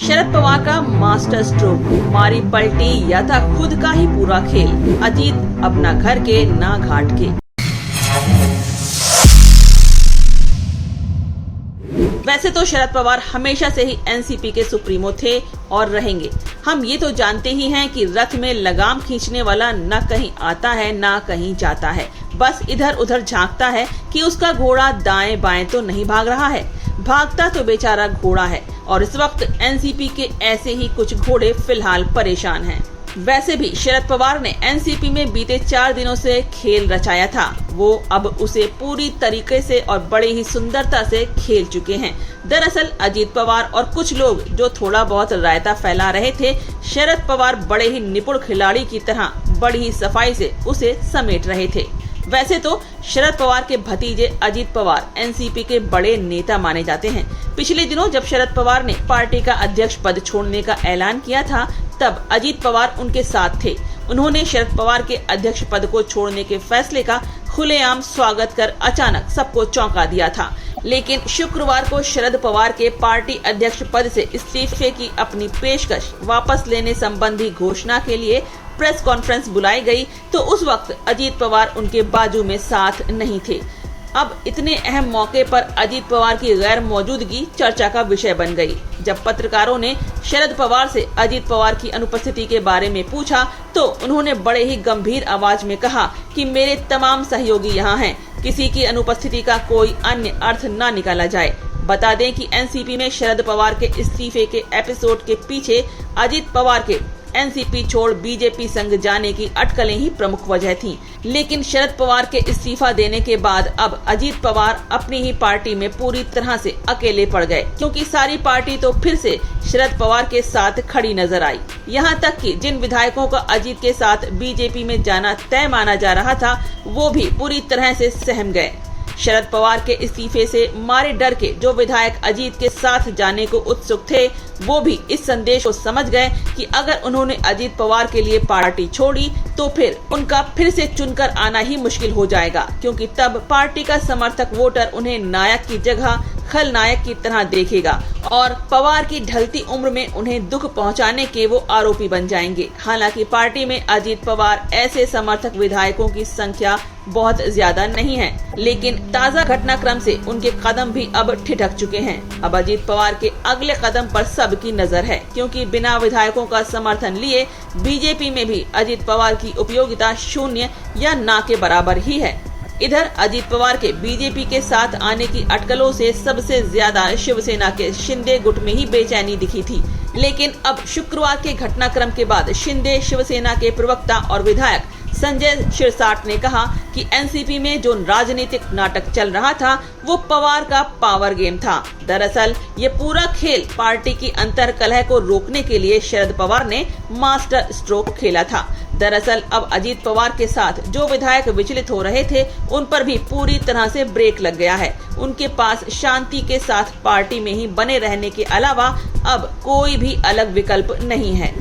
शरद पवार का master stroke, मारी पलटी या था खुद का ही पूरा खेल। अजीत अब ना घर के ना घाट के। वैसे तो शरद पवार हमेशा से ही एनसीपी के सुप्रीमो थे और रहेंगे। हम ये तो जानते ही हैं कि रथ में लगाम खींचने वाला न कहीं आता है न कहीं जाता है, बस इधर उधर झांकता है कि उसका घोड़ा दाएं बाएं तो नहीं भाग रहा है। भागता तो बेचारा घोड़ा है और इस वक्त एनसीपी के ऐसे ही कुछ घोड़े फिलहाल परेशान हैं। वैसे भी शरद पवार ने एनसीपी में बीते 4 दिनों से खेल रचाया था, वो अब उसे पूरी तरीके से और बड़े ही सुंदरता से खेल चुके हैं। दरअसल अजीत पवार और कुछ लोग जो थोड़ा बहुत रायता फैला रहे थे, शरद पवार बड़े ही निपुण खिलाड़ी की तरह बड़ी ही सफाई से उसे समेट रहे थे। वैसे तो शरद पवार के भतीजे अजीत पवार एनसीपी के बड़े नेता माने जाते हैं। पिछले दिनों जब शरद पवार ने पार्टी का अध्यक्ष पद छोड़ने का ऐलान किया था, तब अजीत पवार उनके साथ थे। उन्होंने शरद पवार के अध्यक्ष पद को छोड़ने के फैसले का खुलेआम स्वागत कर अचानक सबको चौंका दिया था। लेकिन शुक्रवार को शरद पवार के पार्टी अध्यक्ष पद से इस्तीफे की अपनी पेशकश वापस लेने संबंधी घोषणा के लिए प्रेस कॉन्फ्रेंस बुलाई गई, तो उस वक्त अजीत पवार उनके बाजू में साथ नहीं थे। अब इतने अहम मौके पर अजीत पवार की गैर मौजूदगी चर्चा का विषय बन गई। जब पत्रकारों ने शरद पवार से अजीत पवार की अनुपस्थिति के बारे में पूछा, तो उन्होंने बड़े ही गंभीर आवाज में कहा कि मेरे तमाम सहयोगी यहाँ हैं, किसी की अनुपस्थिति का कोई अन्य अर्थ न निकाला जाए। बता दें कि एनसीपी में शरद पवार के इस्तीफे के एपिसोड के पीछे अजीत पवार के एनसीपी छोड़ बीजेपी संग जाने की अटकलें ही प्रमुख वजह थीं। लेकिन शरद पवार के इस्तीफा देने के बाद अब अजीत पवार अपनी ही पार्टी में पूरी तरह से अकेले पड़ गए, क्योंकि सारी पार्टी तो फिर से शरद पवार के साथ खड़ी नजर आई। यहाँ तक कि जिन विधायकों का अजीत के साथ बीजेपी में जाना तय माना जा रहा था, वो भी पूरी तरह से सहम गए। शरद पवार के इस्तीफे से मारे डर के जो विधायक अजीत के साथ जाने को उत्सुक थे, वो भी इस संदेश को समझ गए कि अगर उन्होंने अजीत पवार के लिए पार्टी छोड़ी तो फिर उनका फिर से चुनकर आना ही मुश्किल हो जाएगा, क्योंकि तब पार्टी का समर्थक वोटर उन्हें नायक की जगह खलनायक की तरह देखेगा और पवार की ढलती उम्र में उन्हें दुख पहुंचाने के वो आरोपी बन जाएंगे। हालांकि पार्टी में अजीत पवार ऐसे समर्थक विधायकों की संख्या बहुत ज्यादा नहीं है, लेकिन ताज़ा घटनाक्रम से उनके कदम भी अब ठिठक चुके हैं। अब अजीत पवार के अगले कदम पर सबकी नजर है, क्योंकि बिना विधायकों का समर्थन लिए बीजेपी में भी अजीत पवार की उपयोगिता शून्य या ना के बराबर ही है। इधर अजीत पवार के बीजेपी के साथ आने की अटकलों से सबसे ज्यादा शिवसेना के शिंदे गुट में ही बेचैनी दिखी थी। लेकिन अब शुक्रवार के घटनाक्रम के बाद शिंदे शिवसेना के प्रवक्ता और विधायक संजय शिरसाट ने कहा कि एनसीपी में जो राजनीतिक नाटक चल रहा था, वो पवार का पावर गेम था। दरअसल ये पूरा खेल पार्टी की अंतर कलह को रोकने के लिए शरद पवार ने मास्टर स्ट्रोक खेला था। दरअसल अब अजीत पवार के साथ जो विधायक विचलित हो रहे थे, उन पर भी पूरी तरह से ब्रेक लग गया है। उनके पास शांति के साथ पार्टी में ही बने रहने के अलावा अब कोई भी अलग विकल्प नहीं है।